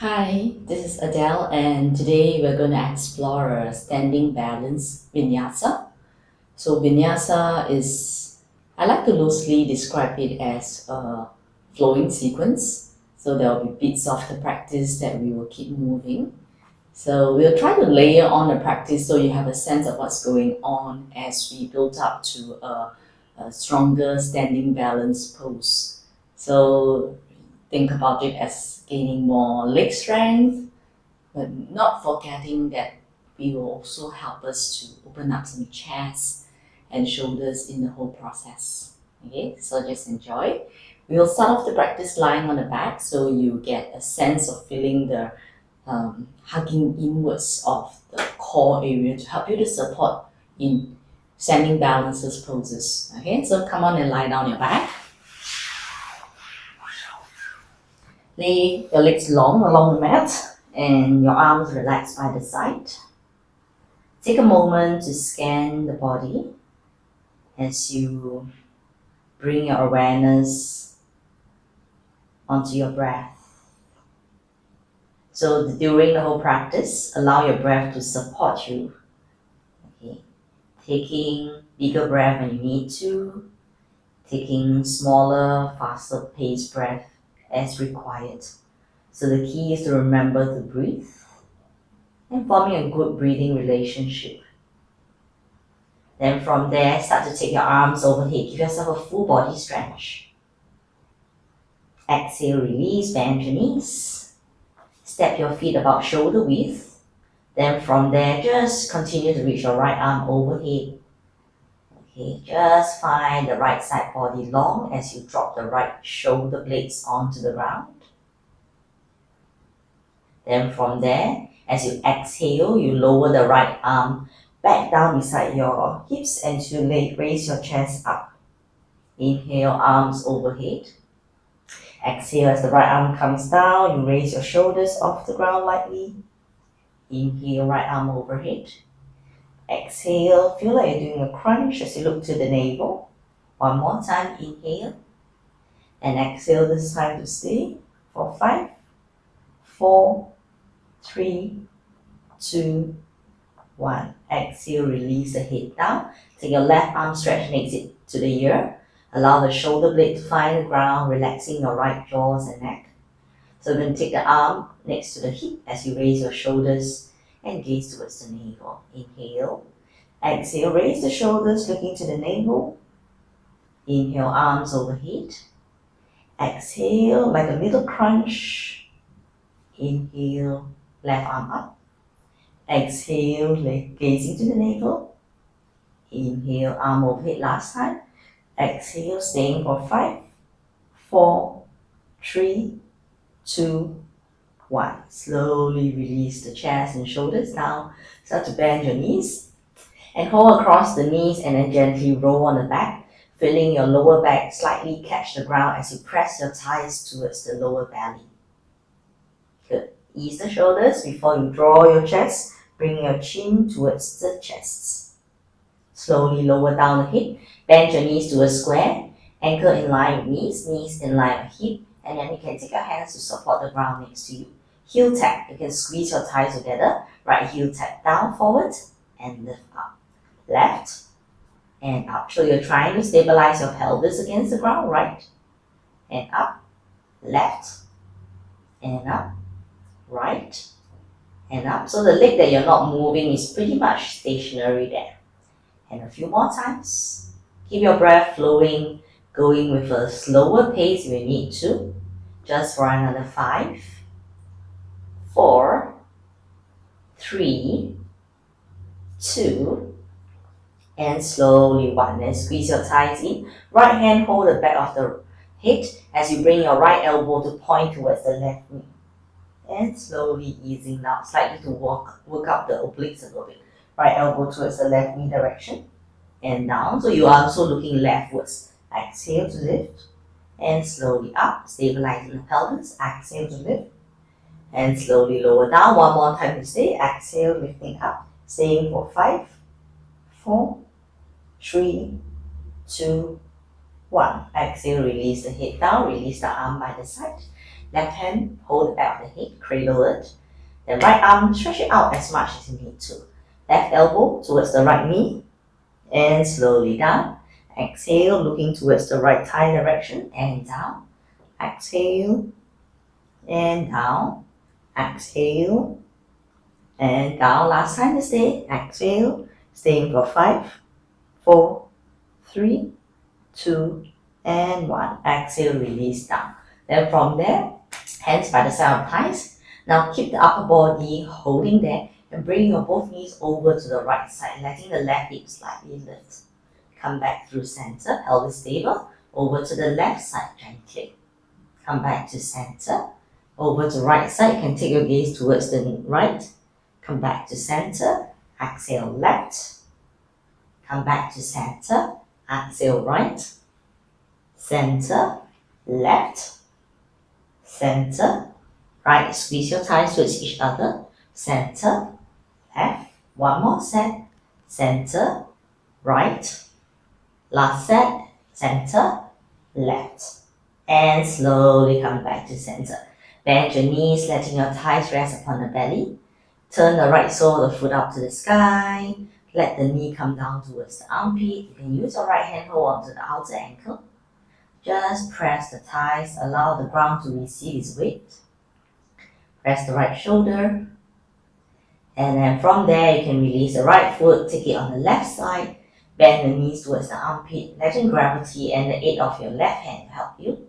Hi, this is Adele, and today we're going to explore a standing balance vinyasa. So, vinyasa is, I like to loosely describe it as a flowing sequence. So, there will be bits of the practice that we will keep moving. So, we'll try to layer on the practice so you have a sense of what's going on as we build up to a stronger standing balance pose. So, think about it as gaining more leg strength, but not forgetting that we will also help us to open up some chest and shoulders in the whole process. Okay, so just enjoy. We will start off the practice lying on the back so you get a sense of feeling the hugging inwards of the core area to help you to support in standing balances poses. Okay, so come on and lie down your back. Lay your legs long along the mat and your arms relaxed by the side. Take a moment to scan the body as you bring your awareness onto your breath. So during the whole practice, allow your breath to support you. Okay. Taking bigger breath when you need to, taking smaller, faster paced breath as required. So the key is to remember to breathe and forming a good breathing relationship. Then from there, start to take your arms overhead. Give yourself a full body stretch. Exhale, release, bend your knees. Step your feet about shoulder width. Then from there, just continue to reach your right arm overhead. Okay, just find the right side body long as you drop the right shoulder blades onto the ground. Then from there, as you exhale, you lower the right arm back down beside your hips and to raise your chest up. Inhale, arms overhead. Exhale as the right arm comes down, you raise your shoulders off the ground lightly. Inhale, right arm overhead. Exhale, feel like you're doing a crunch as you look to the navel. One more time, inhale. And exhale this time to stay for 5, 4, 3, 2, 1. Exhale, release the head down. Take your left arm, stretch and exit to the ear. Allow the shoulder blade to find the ground, relaxing your right jaws and neck. So then take the arm next to the hip as you raise your shoulders and gaze towards the navel. Inhale. Exhale, raise the shoulders looking to the navel. Inhale, arms overhead. Exhale, like a little crunch. Inhale, left arm up. Exhale, gazing to the navel. Inhale, arm overhead last time. Exhale, staying for 5, 4, 3, 2, 1. Slowly release the chest and shoulders down. Start to bend your knees and hold across the knees and then gently roll on the back, feeling your lower back slightly catch the ground as you press your thighs towards the lower belly. Good. Ease the shoulders before you draw your chest. Bring your chin towards the chest. Slowly lower down the hip. Bend your knees to a square. Ankle in line with knees, knees in line with hip. And then you can take your hands to support the ground next to you. Heel tap. You can squeeze your thighs together. Right heel tap down, forward, and lift up. Left and up. So you're trying to stabilize your pelvis against the ground. Right and up. Left and up. Right and up. So the leg that you're not moving is pretty much stationary there. And a few more times. Keep your breath flowing, going with a slower pace if you need to. Just for another 5, 4, 3, 2, and slowly 1. Then squeeze your thighs in. Right hand hold the back of the head as you bring your right elbow to point towards the left knee. And slowly easing down, slightly to work up the obliques a little bit. Right elbow towards the left knee direction and down. So you are also looking leftwards. Exhale to lift and slowly up, stabilizing the pelvis. Exhale to lift and slowly lower down. One more time to stay. Exhale, lifting up, staying for 5, 4, 3, 2, 1. Exhale, release the head down, release the arm by the side. Left hand, hold the back of the head, cradle it. Then right arm, stretch it out as much as you need to. Left elbow towards the right knee, and slowly down. Exhale, looking towards the right thigh direction, and down. Exhale, and down. Exhale, and down. Last time to stay. Exhale, staying for 5, 4, 3, 2, and 1. Exhale, release down. Then from there, hands by the side of thighs. Now keep the upper body holding there and bring your both knees over to the right side, letting the left hip slightly lift. Come back through center, pelvis stable, over to the left side gently. Come back to center, over to right side. You can take your gaze towards the right. Come back to center, exhale left. Come back to center, exhale right. Center, left, center, right. Squeeze your thighs towards each other. Center, left. One more set. Center, right. Last set. Center, left. And slowly come back to center. Bend your knees, letting your thighs rest upon the belly. Turn the right sole of the foot up to the sky. Let the knee come down towards the armpit. You can use your right hand hold onto the outer ankle. Just press the thighs, allow the ground to receive its weight. Press the right shoulder. And then from there, you can release the right foot, take it on the left side. Bend the knees towards the armpit, letting gravity and the aid of your left hand help you.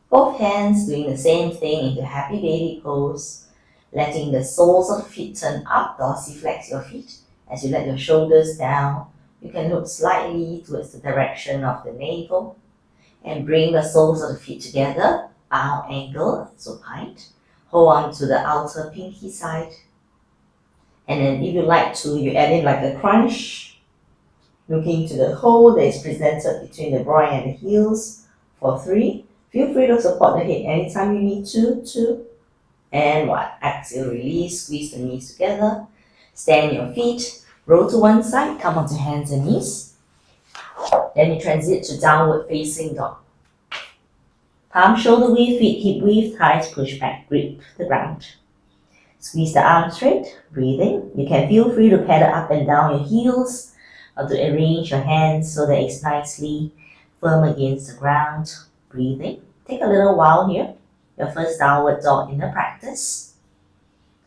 Both hands doing the same thing into happy baby pose. Letting the soles of the feet turn up, dorsiflex your feet. As you let your shoulders down, you can look slightly towards the direction of the navel. And bring the soles of the feet together, bow ankle, supine. Hold on to the outer pinky side. And then if you like to, you add in like a crunch. Looking to the hole that is presented between the groin and the heels for 3. Feel free to support the head anytime you need to. 2, and 1. Exhale, release, squeeze the knees together. Stand your feet, roll to one side, come onto hands and knees. Then you transit to downward facing dog. Palm shoulder width, feet hip width, thighs push back, grip the ground. Squeeze the arms straight, breathing. You can feel free to pedal up and down your heels or to arrange your hands so that it's nicely firm against the ground. Breathing. Take a little while here. Your first downward dog in the practice.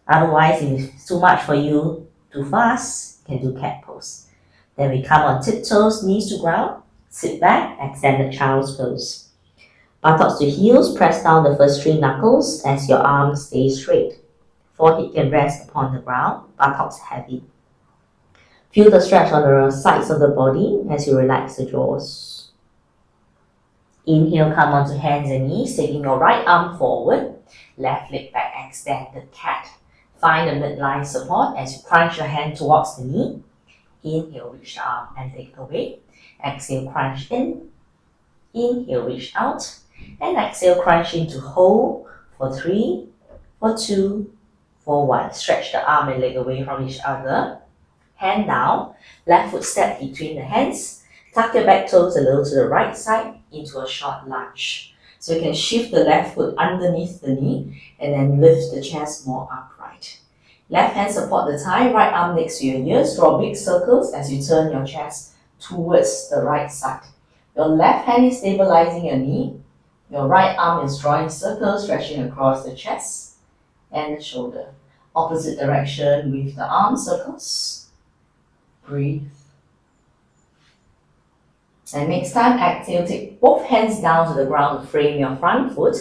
Otherwise, if it's too much for you, too fast, you can do cat pose. Then we come on tiptoes, knees to ground, sit back, extended child's pose. Buttocks to heels, press down the first 3 knuckles as your arms stay straight. Forehead can rest upon the ground, buttocks heavy. Feel the stretch on the sides of the body as you relax the jaws. Inhale, come onto hands and knees, taking your right arm forward, left leg back, extended cat. Find the midline support as you crunch your hand towards the knee. Inhale, reach the arm and take away. Exhale, crunch in. Inhale, reach out. And exhale, crunch into hold for 3, for 2, for 1. Stretch the arm and leg away from each other. Hand down, left foot step between the hands. Tuck your back toes a little to the right side into a short lunge. So you can shift the left foot underneath the knee and then lift the chest more upright. Left hand support the thigh, right arm next to your ears. Draw big circles as you turn your chest towards the right side. Your left hand is stabilizing your knee. Your right arm is drawing circles, stretching across the chest and the shoulder. Opposite direction with the arm circles. Breathe. And next time, exhale, take both hands down to the ground to frame your front foot.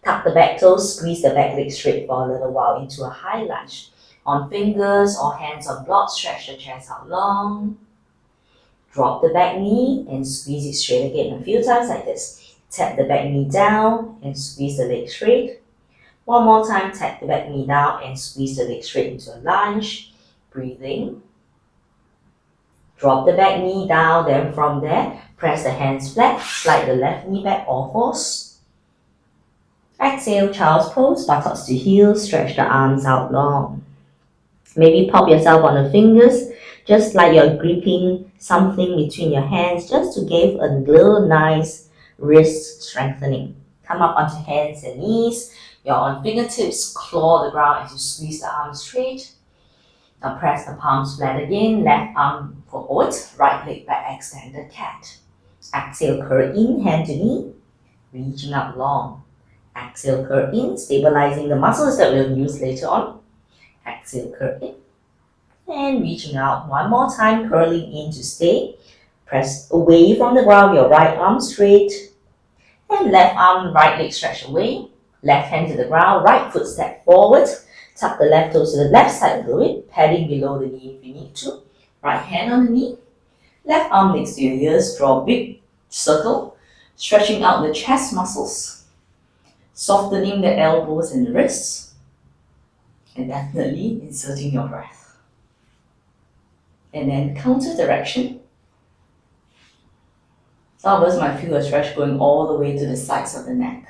Tuck the back toes, squeeze the back leg straight for a little while into a high lunge. On fingers or hands on blocks, stretch the chest out long. Drop the back knee and squeeze it straight again a few times like this. Tap the back knee down and squeeze the leg straight. One more time, tap the back knee down and squeeze the leg straight into a lunge. Breathing. Drop the back knee down, then from there, press the hands flat, slide the left knee back all fours. Exhale, child's pose, buttocks to heels, stretch the arms out long. Maybe pop yourself on the fingers, just like you're gripping something between your hands, just to give a little nice wrist strengthening. Come up onto hands and knees, You're on fingertips, claw the ground as you squeeze the arm straight. Now press the palms flat again, left arm forward, right leg back, extended cat. Exhale, curl in, hand to knee, reaching up long. Exhale, curl in, stabilizing the muscles that we'll use later on. Exhale, curl in, and reaching out. One more time, curling in to stay. Press away from the ground, your right arm straight, and left arm, right leg stretch away. Left hand to the ground, right foot step forward. Tuck the left toes to the left side a little bit, padding below the knee if you need to. Right hand on the knee. Left arm next to your ears, draw a big circle, stretching out the chest muscles, softening the elbows and the wrists, and definitely inserting your breath. And then counter direction. Some of us might feel a stretch going all the way to the sides of the neck.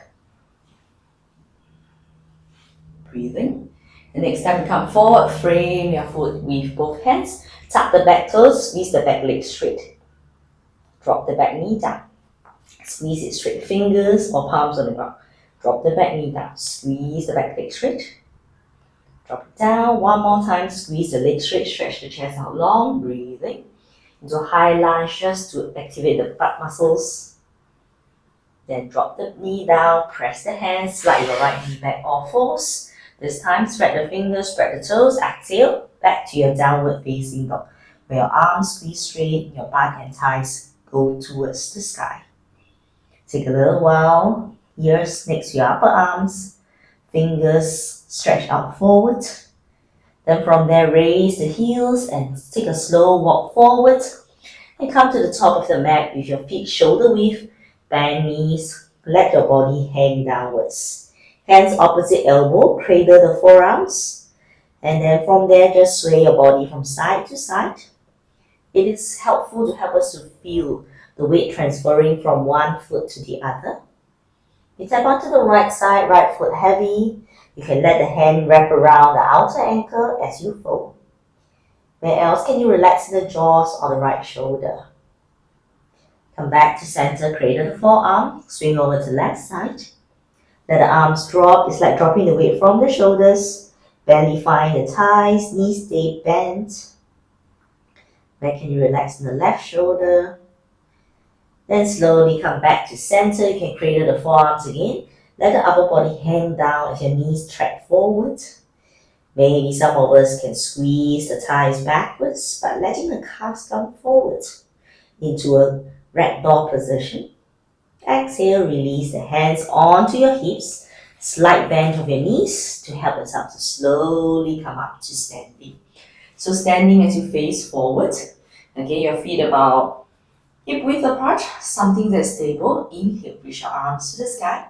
Breathing. The next time you come forward, frame your foot with both hands. Tuck the back toes, squeeze the back leg straight. Drop the back knee down. Squeeze it straight, fingers or palms on the ground. Drop the back knee down, squeeze the back leg straight. Drop it down, one more time, squeeze the leg straight, stretch the chest out long, breathing. Into a high lunge just to activate the butt muscles. Then drop the knee down, press the hands, slide your right knee back all fours. This time, spread the fingers, spread the toes, exhale, back to your downward facing dog, where your arms squeeze straight, your back and thighs go towards the sky. Take a little while, ears next to your upper arms, fingers stretch out forward. Then from there, raise the heels and take a slow walk forward and come to the top of the mat with your feet shoulder width, bend knees, let your body hang downwards. Hands opposite elbow, cradle the forearms, and then from there, just sway your body from side to side. It is helpful to help us to feel the weight transferring from one foot to the other. You tap onto the right side, right foot heavy. You can let the hand wrap around the outer ankle as you fold. Where else can you relax in the jaws or the right shoulder? Come back to center, cradle the forearm, swing over to left side. Let the arms drop. It's like dropping the weight from the shoulders. Belly find the thighs, knees stay bent. Where can you relax in the left shoulder? Then slowly come back to center. You can cradle the forearms again. Let the upper body hang down as your knees track forward. Maybe some of us can squeeze the thighs backwards, but letting the calves come forward into a ragdoll position. Exhale, release the hands onto your hips. Slight bend of your knees to help yourself to slowly come up to standing. So standing as you face forward. Okay, your feet about hip width apart, something that's stable. Inhale, reach your arms to the sky.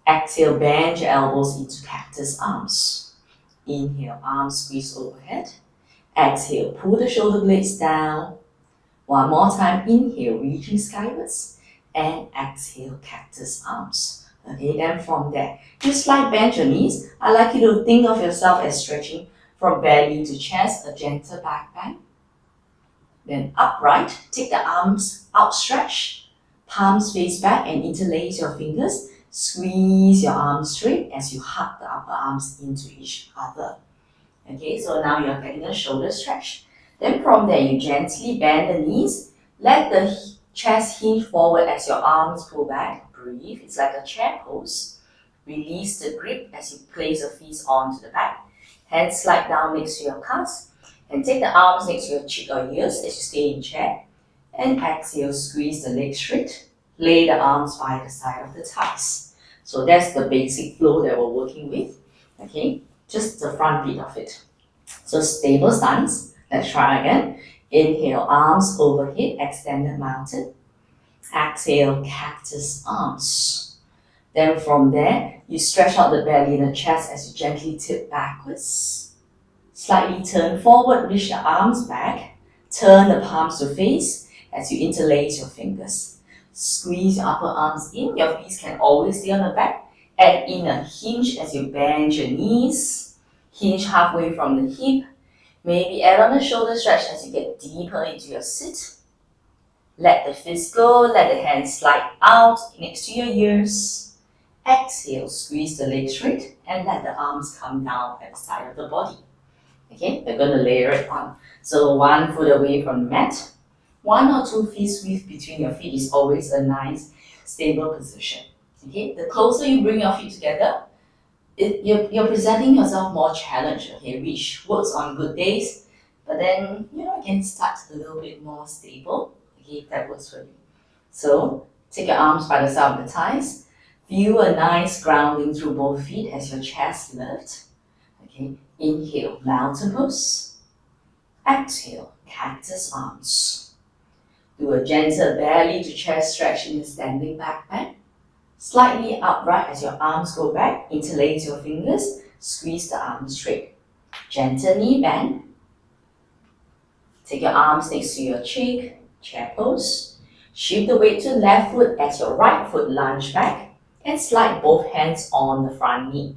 Exhale, bend your elbows into cactus arms. Inhale, arms squeeze overhead. Exhale, pull the shoulder blades down. One more time, inhale, reaching skywards. And exhale, cactus arms. Okay, then from there, just like bend your knees, I'd like you to think of yourself as stretching from belly to chest, a gentle back bend. Then upright, take the arms outstretched, palms face back and interlace your fingers. Squeeze your arms straight as you hug the upper arms into each other. Okay, so now you're getting a shoulder stretch. Then from there, you gently bend the knees, let the chest hinge forward as your arms pull back. Breathe. It's like a chair pose. Release the grip as you place your feet onto the back. Hands slide down next to your calves. And take the arms next to your cheek or ears as you stay in chair. And exhale, squeeze the legs straight. Lay the arms by the side of the thighs. So that's the basic flow that we're working with. Okay, just the front bit of it. So stable stance. Let's try again. Inhale, arms overhead, extended mountain. Exhale, cactus arms. Then from there, you stretch out the belly and the chest as you gently tip backwards. Slightly turn forward, reach the arms back. Turn the palms to face as you interlace your fingers. Squeeze your upper arms in. Your feet can always stay on the back. Add in a hinge as you bend your knees. Hinge halfway from the hip. Maybe add on a shoulder stretch as you get deeper into your sit. Let the fists go, let the hands slide out next to your ears. Exhale, squeeze the legs straight and let the arms come down at the side of the body. Okay, we're going to layer it on. So 1 foot away from the mat. 1 or 2 feet squeeze between your feet is always a nice, stable position. Okay, the closer you bring your feet together, you're presenting yourself more challenge, okay, which works on good days, but then you can start a little bit more stable, okay, if that works for you. So take your arms by the side of the thighs, feel a nice grounding through both feet as your chest lifts. Okay, inhale, mountain pose. Exhale, cactus arms. Do a gentle belly to chest stretch in the standing back bend. Slightly upright as your arms go back, interlace your fingers, squeeze the arms straight. Gentle knee bend. Take your arms next to your cheek, chair pose. Shift the weight to the left foot as your right foot lunge back and slide both hands on the front knee.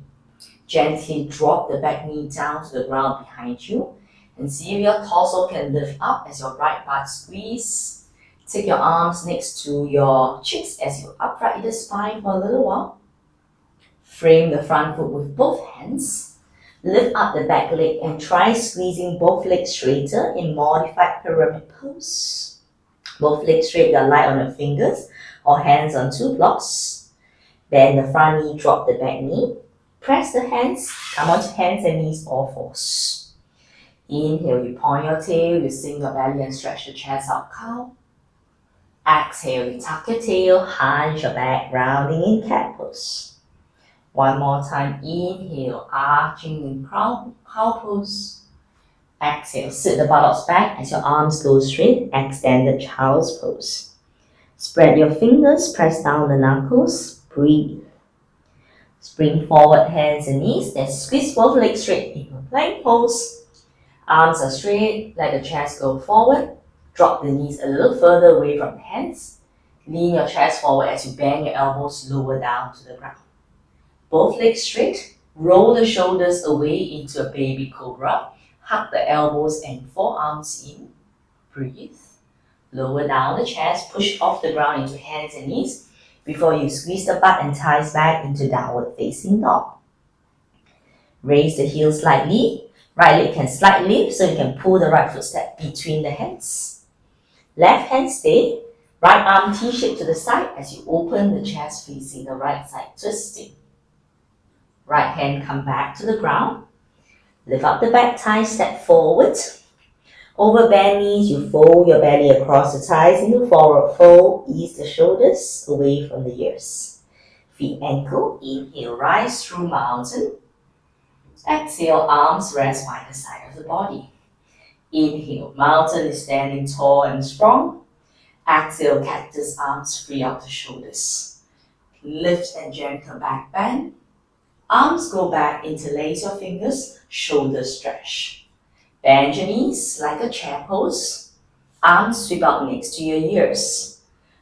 Gently drop the back knee down to the ground behind you and see if your torso can lift up as your right butt squeeze. Take your arms next to your cheeks as you upright the spine for a little while. Frame the front foot with both hands. Lift up the back leg and try squeezing both legs straighter in modified pyramid pose. Both legs straight, you're light on your fingers or hands on 2 blocks. Bend the front knee, drop the back knee. Press the hands, come onto hands and knees all fours. Inhale, you point your tail, you sink your belly and stretch the chest out, cow. Exhale, you tuck your tail, hunch your back, rounding in cat pose. One more time, inhale, arching in cow pose. Exhale, sit the buttocks back as your arms go straight, extended child's pose. Spread your fingers, press down the knuckles, breathe. Spring forward, hands and knees, then squeeze both legs straight in a plank pose. Arms are straight, let the chest go forward. Drop the knees a little further away from the hands. Lean your chest forward as you bend your elbows lower down to the ground. Both legs straight, roll the shoulders away into a baby cobra. Hug the elbows and forearms in. Breathe. Lower down the chest, push off the ground into hands and knees before you squeeze the butt and thighs back into downward facing dog. Raise the heels slightly. Right leg can slightly lift so you can pull the right footstep between the hands. Left hand stay. Right arm T-shape to the side as you open the chest facing the right side, twisting. Right hand come back to the ground. Lift up the back thigh, step forward. Over bend knees, you fold your belly across the thighs into forward fold. Ease the shoulders away from the ears. Feet ankle. Inhale, rise through mountain. Exhale, arms rest by the side of the body. Inhale, mountain is standing tall and strong. Exhale, cactus arms free up the shoulders. Lift and gentle back bend. Arms go back, interlace your fingers, shoulders stretch. Bend your knees like a chair pose. Arms sweep out next to your ears.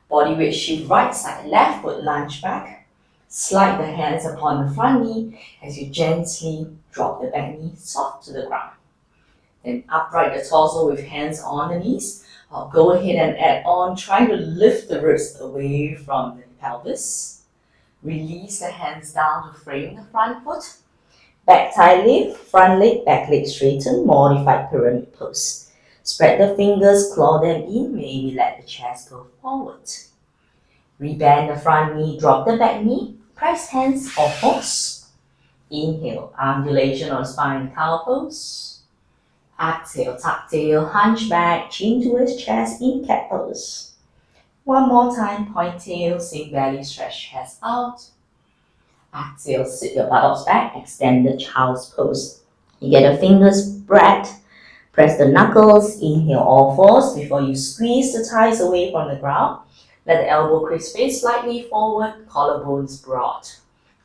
Body weight shift right side, left foot lunge back. Slide the hands upon the front knee as you gently drop the back knee soft to the ground. Then upright the torso with hands on the knees. Or go ahead and add on, try to lift the ribs away from the pelvis. Release the hands down to frame the front foot. Back thigh lift, front leg, back leg straighten, modified pyramid pose. Spread the fingers, claw them in, maybe let the chest go forward. Rebend the front knee, drop the back knee, press hands or force. Inhale, undulation on spine, cow pose. Exhale, tuck tail, hunch back, chin towards chest in cat pose. One more time, point tail, sink belly, stretch chest out. Exhale, sit your buttocks back, extend the child's pose. You get your fingers spread, press the knuckles, inhale all fours before you squeeze the thighs away from the ground. Let the elbow crease face slightly forward, collarbones broad.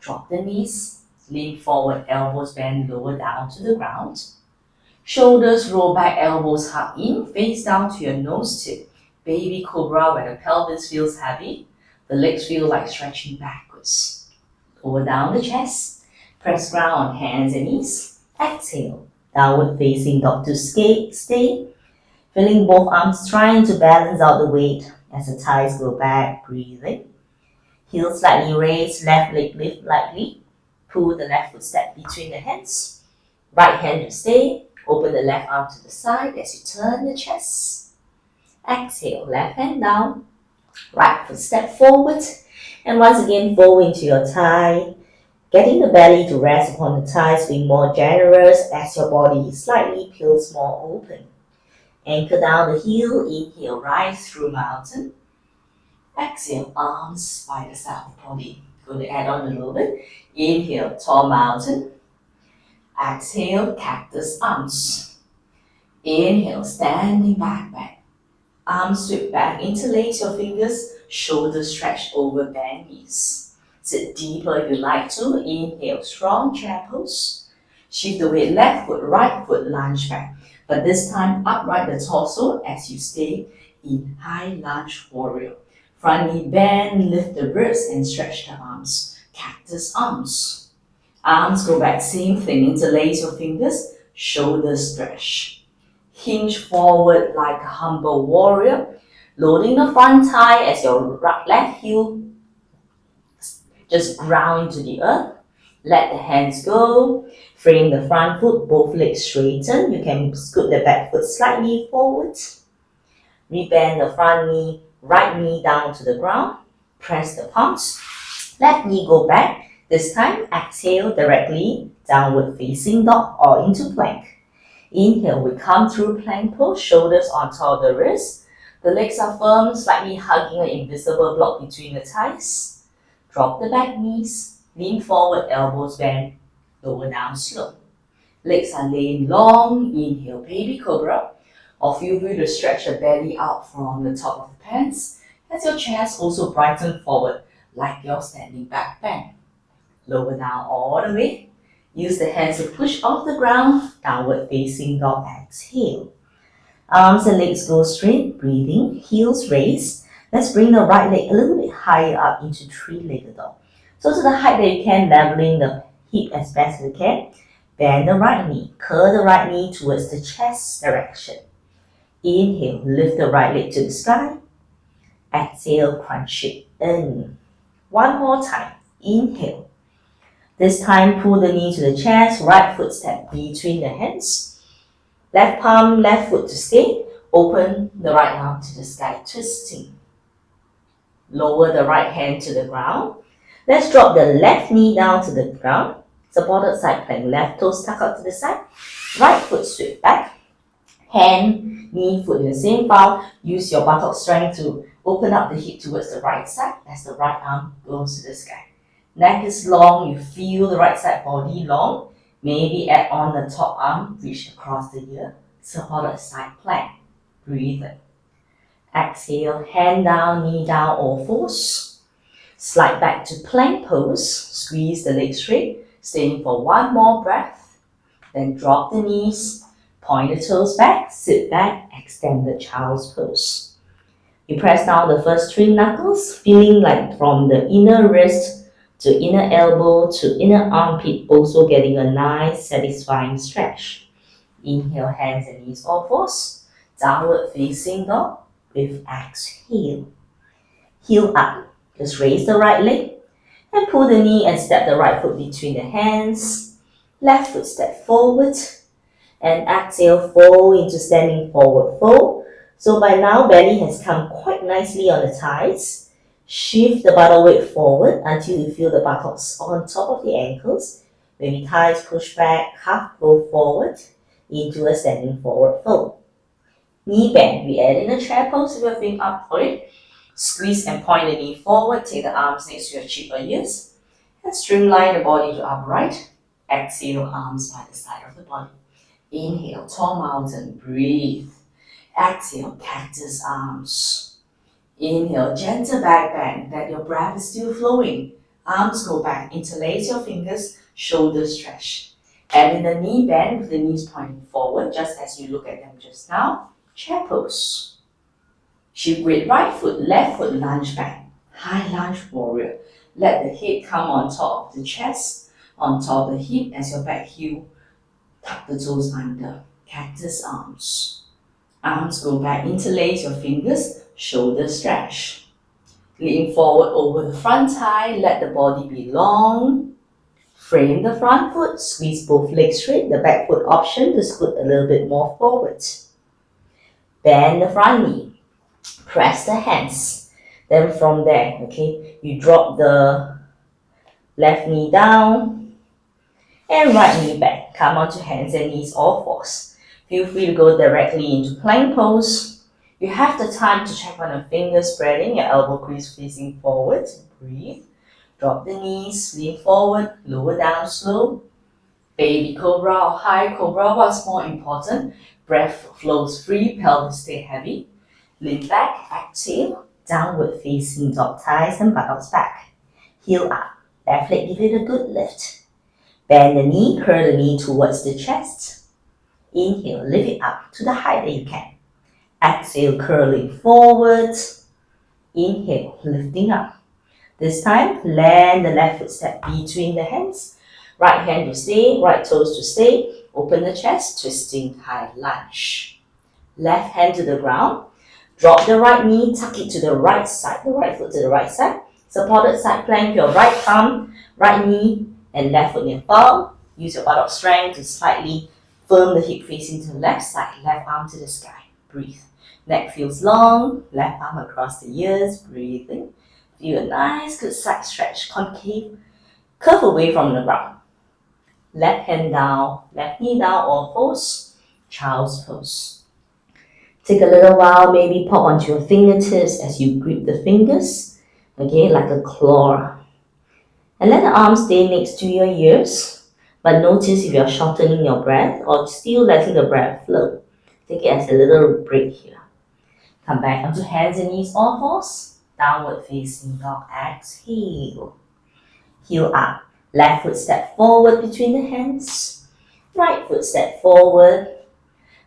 Drop the knees, lean forward, elbows bend lower down to the ground. Shoulders roll back, elbows hug in, face down to your nose tip. Baby cobra where the pelvis feels heavy, the legs feel like stretching backwards. Lower down the chest, press ground on hands and knees. Exhale, downward facing dog to stay. Feeling both arms trying to balance out the weight as the thighs go back, breathing. Heels slightly raised, left leg lift lightly. Pull the left footstep between the hands. Right hand to stay. Open the left arm to the side as you turn the chest. Exhale, left hand down. Right foot step forward. And once again, fold into your thigh. Getting the belly to rest upon the thighs, being more generous as your body slightly peels more open. Anchor down the heel. Inhale, rise through mountain. Exhale, arms by the side of the body. Going to add on a little bit. Inhale, tall mountain. Exhale, cactus arms. Inhale, standing back bend. Arms sweep back, interlace your fingers, shoulders stretch over bend knees. Sit deeper if you like to. Inhale, strong chair pose. Shift the weight, left foot, right foot, lunge back. But this time, upright the torso as you stay in high lunge warrior. Front knee bend, lift the ribs and stretch the arms. Cactus arms. Arms go back, same thing. Interlace your fingers, shoulders stretch. Hinge forward like a humble warrior. Loading the front thigh as your left heel just ground into the earth. Let the hands go. Frame the front foot, both legs straighten. You can scoot the back foot slightly forward. Rebend the front knee, right knee down to the ground. Press the palms. Left knee go back. This time, exhale directly, downward facing dog or into plank. Inhale, we come through plank pose, shoulders on top of the wrists. The legs are firm, slightly hugging an invisible block between the thighs. Drop the back knees, lean forward, elbows bend, lower down slow. Legs are laying long, inhale, baby cobra. Or feel free to stretch the belly out from the top of the pants as your chest also brighten forward like you're standing back bend. Lower down all the way. Use the hands to push off the ground, downward facing dog, exhale. Arms and legs go straight, breathing, heels raised. Let's bring the right leg a little bit higher up into three-legged dog. So to the height that you can, leveling the hip as best as you can. Bend the right knee, curl the right knee towards the chest direction. Inhale, lift the right leg to the sky. Exhale, crunch it in. One more time. Inhale. This time, pull the knee to the chest, right foot step between the hands. Left palm, left foot to stay. Open the right arm to the sky, twisting. Lower the right hand to the ground. Let's drop the left knee down to the ground. Supported side plank, left toes tuck out to the side. Right foot sweep back. Hand, knee, foot in the same file. Use your buttock strength to open up the hip towards the right side as the right arm goes to the sky. Neck is long, you feel the right side body long. Maybe add on the top arm, reach across the ear. Supported side plank. Breathe in. Exhale, hand down, knee down, all fours. Slide back to plank pose. Squeeze the legs straight. Staying for one more breath. Then drop the knees. Point the toes back. Sit back. Extend the child's pose. You press down the first three knuckles, feeling like from the inner wrist to inner elbow to inner armpit, also getting a nice satisfying stretch. Inhale, hands and knees all fours. Downward facing dog with exhale. Heel up. Just raise the right leg and pull the knee and step the right foot between the hands. Left foot step forward and exhale, fold into standing forward fold. So by now, belly has come quite nicely on the thighs. Shift the bottom weight forward until you feel the buttocks on top of the ankles. Maybe thighs push back, half go forward into a standing forward fold. Knee bend. We add in a chair pose with your feet up for it. Squeeze and point the knee forward. Take the arms next to your cheek or ears. And streamline the body to upright. Exhale, arms by the side of the body. Inhale, tall mountain. Breathe. Exhale, cactus arms. Inhale, gentle back bend. That your breath is still flowing. Arms go back. Interlace your fingers. Shoulders stretch. Add in the knee bend with the knees pointing forward, just as you look at them just now. Chair pose. Shift weight, right foot, left foot, lunge back. High lunge warrior. Let the head come on top of the chest, on top of the hip as your back heel. Tuck the toes under. Cactus arms. Arms go back, interlace your fingers, shoulders stretch. Lean forward over the front thigh, let the body be long. Frame the front foot, squeeze both legs straight, the back foot option to scoot a little bit more forward. Bend the front knee, press the hands. Then from there, okay, you drop the left knee down and right knee back. Come onto hands and knees, all fours. Feel free to go directly into plank pose. You have the time to check on your fingers spreading, your elbow crease facing forward. Breathe. Drop the knees, lean forward, lower down slow. Baby cobra or high cobra, what's more important? Breath flows free, pelvis stay heavy. Lean back, exhale, downward facing dog, thighs and buttocks back. Heel up, left leg give it a good lift. Bend the knee, curl the knee towards the chest. Inhale, lift it up to the height that you can. Exhale, curling forward. Inhale, lifting up. This time, land the left foot step between the hands. Right hand to stay, right toes to stay. Open the chest, twisting high lunge. Left hand to the ground. Drop the right knee, tuck it to the right side, the right foot to the right side. Supported side plank, your right arm, right knee, and left foot near palm. Use your buttock strength to slightly firm the hip facing to the left side, left arm to the sky. Breathe. Neck feels long, left arm across the ears, breathing. Feel a nice good side stretch, concave, curve away from the ground. Left hand down, left knee down, all fours, child's pose. Take a little while, maybe pop onto your fingertips as you grip the fingers, okay, like a claw. And let the arms stay next to your ears, but notice if you're shortening your breath or still letting the breath flow. Take it as a little break here. Come back onto hands and knees, all fours. Downward facing dog, exhale. Heel up. Left foot step forward between the hands. Right foot step forward.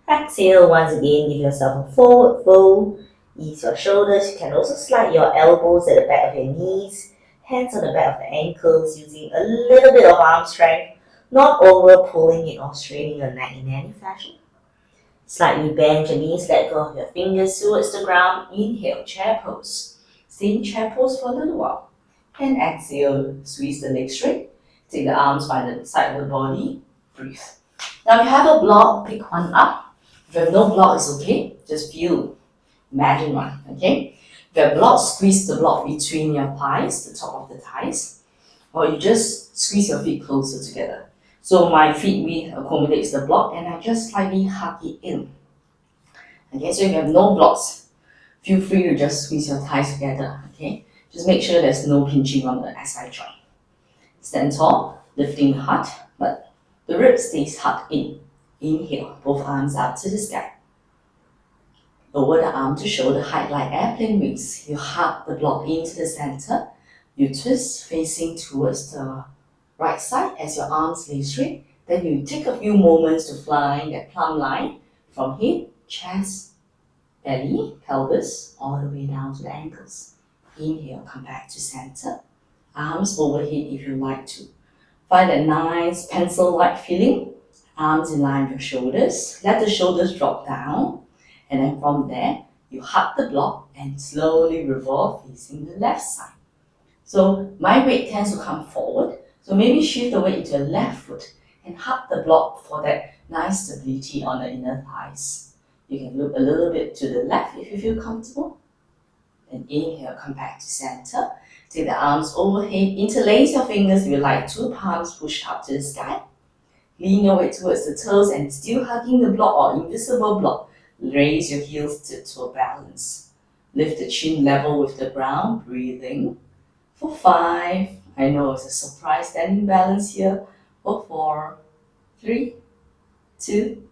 Exhale once again, give yourself a forward fold. Ease your shoulders. You can also slide your elbows at the back of your knees. Hands on the back of the ankles, using a little bit of arm strength. Not over pulling it or straining your neck in any fashion. Slightly bend your knees, let go of your fingers towards the ground. Inhale, chair pose. Stay in chair pose for a little while. And exhale, squeeze the legs straight. Take the arms by the side of the body. Breathe. Now if you have a block, pick one up. If you have no block, it's okay. Just feel, imagine one, okay? If you have block, squeeze the block between your thighs, the top of the thighs. Or you just squeeze your feet closer together. So my feet width accommodates the block and I just slightly hug it in. Okay, so if you have no blocks, feel free to just squeeze your thighs together, okay? Just make sure there's no pinching on the SI joint. Stand tall, lifting the heart, but the rib stays hugged in. Inhale, both arms up to the sky. Lower the arm to shoulder height like airplane wings. You hug the block into the center. You twist facing towards the right side as your arms lay straight. Then you take a few moments to fly that plumb line from head, chest, belly, pelvis, all the way down to the ankles. Inhale, come back to center. Arms overhead if you like to. Find that nice pencil-like feeling. Arms in line with your shoulders. Let the shoulders drop down. And then from there, you hug the block and slowly revolve facing the left side. So my weight tends to come forward. So maybe shift the weight to your left foot and hug the block for that nice stability on the inner thighs. You can look a little bit to the left if you feel comfortable. And inhale, come back to center. Take the arms overhead, interlace your fingers if you like, two palms push up to the sky. Lean your weight towards the toes and still hugging the block or invisible block. Raise your heels to a balance. Lift the chin level with the ground, breathing. For 5, I know it's a surprise standing balance here. For 4, 3, 2,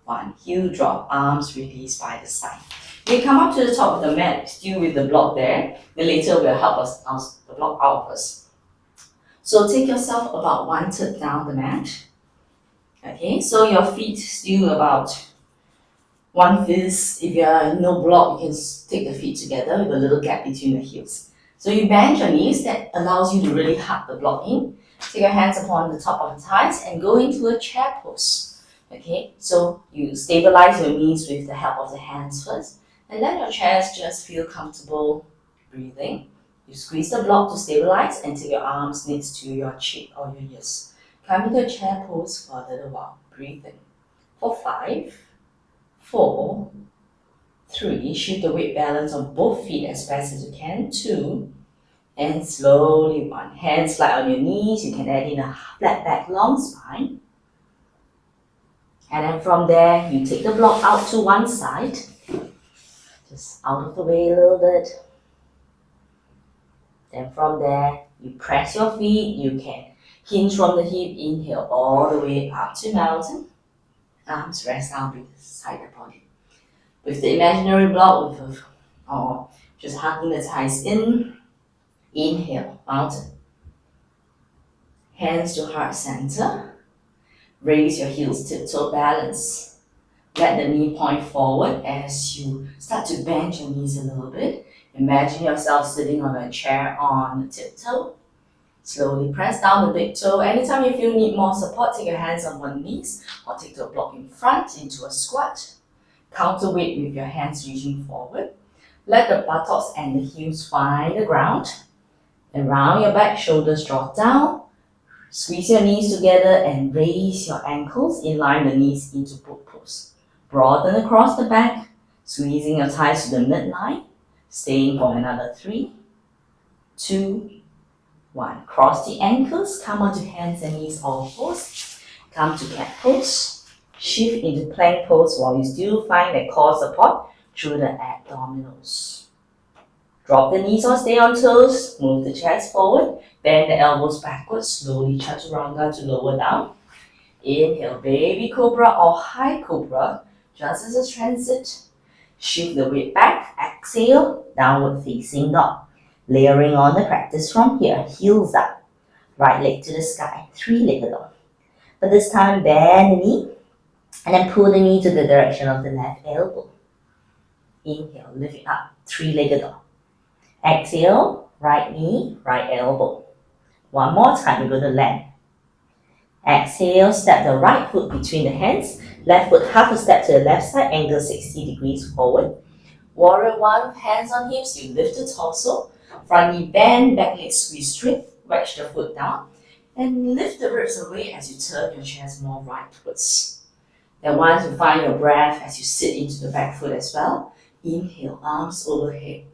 1. Heel drop, arms release by the side. We come up to the top of the mat, still with the block there. Then later will help us bounce the block out of us. So take yourself about 1/3 down the mat. Okay, so your feet still about 1/5. If you are no block, you can take the feet together with a little gap between the heels. So you bend your knees, that allows you to really hug the block in. Take your hands upon the top of the thighs and go into a chair pose. Okay, so you stabilize your knees with the help of the hands first. And let your chest just feel comfortable breathing. You squeeze the block to stabilize and take your arms next to your cheek or your ears. Come into a chair pose for a little while. Breathe in. For 5, 4, 3. Shift the weight balance on both feet as fast as you can. 2. And slowly 1. Hands slide on your knees. You can add in a flat back, long spine. And then from there, you take the block out to one side. Just out of the way a little bit. Then from there, you press your feet. You can hinge from the hip. Inhale all the way up to mountain. Arms rest down beside the body. With the imaginary block, or just hugging the thighs in. Inhale, mountain. Hands to heart center. Raise your heels, tiptoe balance. Let the knee point forward as you start to bend your knees a little bit. Imagine yourself sitting on a chair on tiptoe. Slowly press down the big toe. Anytime you feel you need more support, take your hands on one knees or take the block in front into a squat. Counterweight with your hands reaching forward. Let the buttocks and the heels find the ground. And round your back, shoulders drop down. Squeeze your knees together and raise your ankles. Inline the knees into book pose. Broaden across the back, squeezing your thighs to the midline. Staying for another 3, 2, 1. Cross the ankles, come onto hands and knees all fours. Come to cat pose. Shift into plank pose while you still find that core support through the abdominals. Drop the knees or stay on toes. Move the chest forward. Bend the elbows backwards. Slowly chaturanga to lower down. Inhale, baby cobra or high cobra, just as a transit. Shift the weight back. Exhale, downward facing dog. Layering on the practice from here. Heels up. Right leg to the sky. 3-legged dog. But this time, bend the knee. And then pull the knee to the direction of the left elbow. Inhale, lift it up. 3-legged dog. Exhale, right knee, right elbow. One more time, you're going to land. Exhale, step the right foot between the hands. Left foot half a step to the left side, angle 60 degrees forward. Warrior 1, hands on hips, you lift the torso. Front knee bend, back leg squeeze straight, wedge the foot down. And lift the ribs away as you turn your chest more rightwards. Then once you find your breath as you sit into the back foot as well, inhale, arms overhead.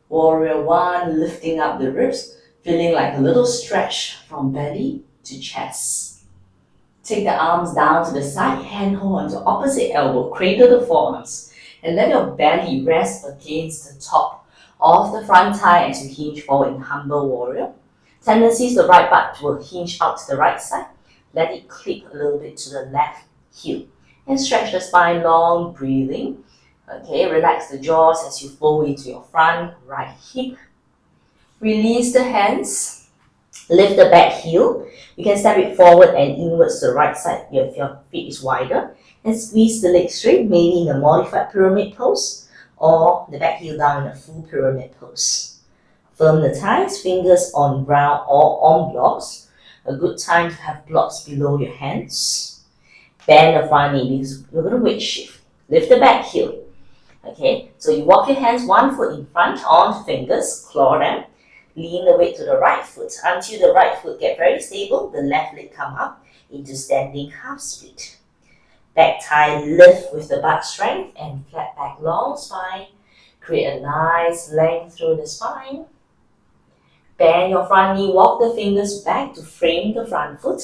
Warrior 1, lifting up the ribs, feeling like a little stretch from belly to chest. Take the arms down to the side, hand hold onto opposite elbow, cradle the forearms, and let your belly rest against the top of the front thigh as you hinge forward in humble warrior. Tendencies, the right butt will hinge out to the right side. Let it clip a little bit to the left heel. And stretch the spine long, breathing. Okay, relax the jaws as you fold into your front right hip. Release the hands. Lift the back heel. You can step it forward and inwards to the right side if your feet is wider. And squeeze the legs straight, maybe in a modified pyramid pose or the back heel down in a full pyramid pose. Firm the thighs, fingers on ground or on blocks. A good time to have blocks below your hands. Bend the front knee because you're going to weight shift. Lift the back heel. Okay, so you walk your hands one foot in front onto fingers, claw them. Lean the weight to the right foot until the right foot get very stable. The left leg come up into standing half split. Back thigh lift with the butt strength and flat back, long spine. Create a nice length through the spine. Bend your front knee, walk the fingers back to frame the front foot.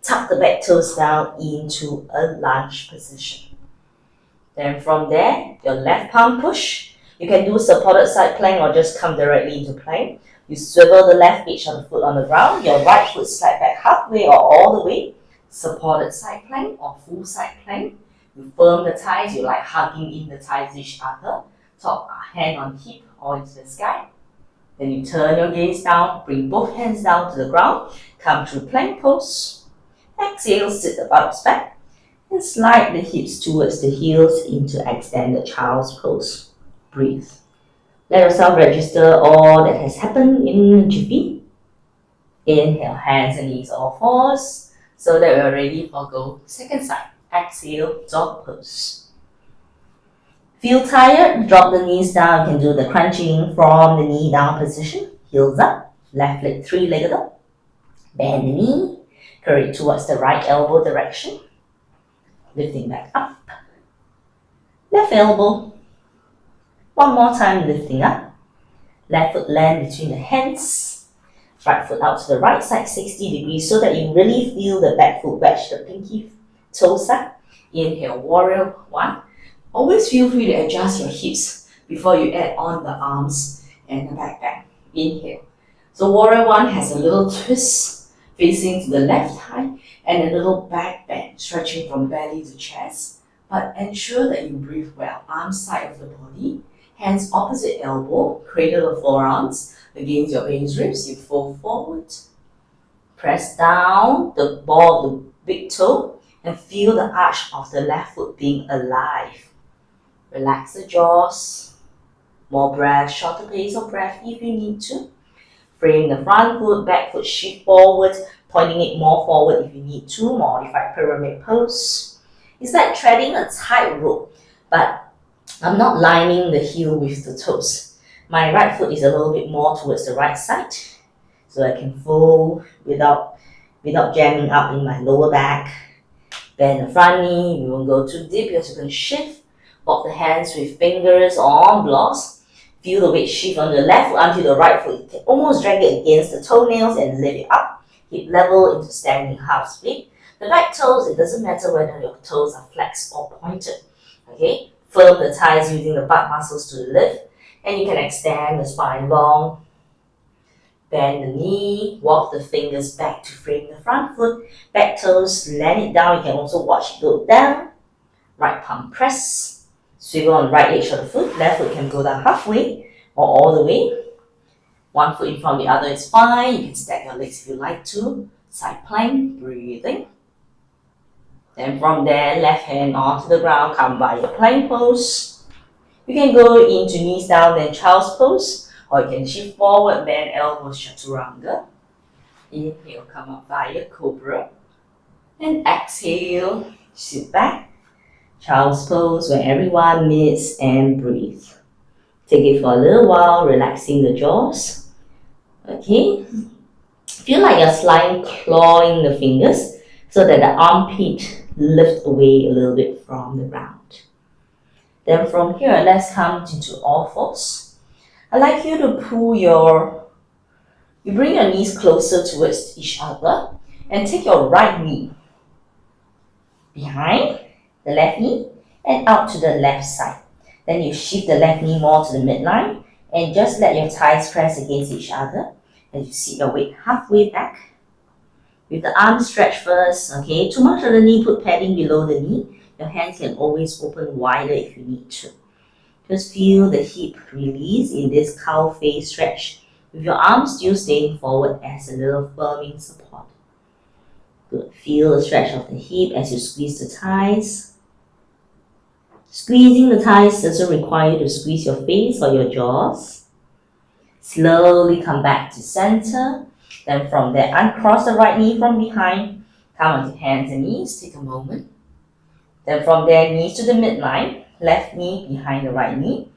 Tuck the back toes down into a lunge position. Then from there, your left palm push. You can do supported side plank or just come directly into plank. You swivel the left edge of the foot on the ground. Your right foot slide back halfway or all the way. Supported side plank or full side plank. You firm the thighs. You like hugging in the thighs each other. Top hand on hip or into the sky. Then you turn your gaze down. Bring both hands down to the ground. Come through plank pose. Exhale, sit the buttocks back. And slide the hips towards the heels into extended child's pose. Breathe. Let yourself register all that has happened in a jiffy. Inhale, hands and knees all fours, so that we're ready for go second side. Exhale, dog pose. Feel tired? Drop the knees down. You can do the crunching from the knee down position. Heels up, left leg three-legged up. Bend the knee, curl it towards the right elbow direction. Lifting back up. Left elbow. One more time, lifting up. Left foot land between the hands. Right foot out to the right side 60 degrees so that you really feel the back foot wedge the pinky toes up. Inhale, warrior one. Always feel free to adjust your hips before you add on the arms and the back bend. Inhale. So warrior one has a little twist facing to the left thigh and a little back bend stretching from belly to chest. But ensure that you breathe well. Arms side of the body, hands opposite elbow, cradle the forearms against your base ribs. You fold forward. Press down the ball of the big toe and feel the arch of the left foot being alive. Relax the jaws. More breath, shorter pace of breath if you need to. Frame the front foot, back foot shift forward, pointing it more forward if you need to. Modified pyramid pose. It's like treading a tightrope, but I'm not lining the heel with the toes. My right foot is a little bit more towards the right side, so I can fold without jamming up in my lower back. Bend the front knee, we won't go too deep because you're going to shift. Walk the hands with fingers on blocks. Feel the weight shift on the left foot until the right foot. You can almost drag it against the toenails and lift it up. Hip level into standing half split. The back toes, it doesn't matter whether your toes are flexed or pointed. Okay? Firm the thighs using the butt muscles to lift. And you can extend the spine long. Bend the knee. Walk the fingers back to frame the front foot. Back toes, land it down. You can also watch it go down. Right palm press. Swivel on the right edge of the foot. Left foot can go down halfway or all the way. One foot in front of the other is fine. You can stack your legs if you like to. Side plank, breathing. Then from there, left hand onto the ground, come by your plank pose. You can go into knees down, then child's pose, or you can shift forward, bend elbows, chaturanga. Inhale, come up via cobra. And exhale, sit back. Child's pose where everyone meets and breathe. Take it for a little while, relaxing the jaws. Okay. Feel like you're sliding, clawing the fingers so that the armpit lift away a little bit from the ground. Then from here, let's come into all fours. I'd like you to you bring your knees closer towards each other and take your right knee behind the left knee and out to the left side. Then you shift the left knee more to the midline and just let your thighs press against each other. And you sit your weight halfway back. With the arms stretched first, okay? Too much of the knee, put padding below the knee. Your hands can always open wider if you need to. Just feel the hip release in this cow face stretch. With your arms still staying forward as a little firming support. Good. Feel the stretch of the hip as you squeeze the thighs. Squeezing the thighs doesn't require you to squeeze your face or your jaws. Slowly come back to center. Then from there, uncross the right knee from behind. Come onto hands and knees. Take a moment. Then from there, knees to the midline. Left knee behind the right knee.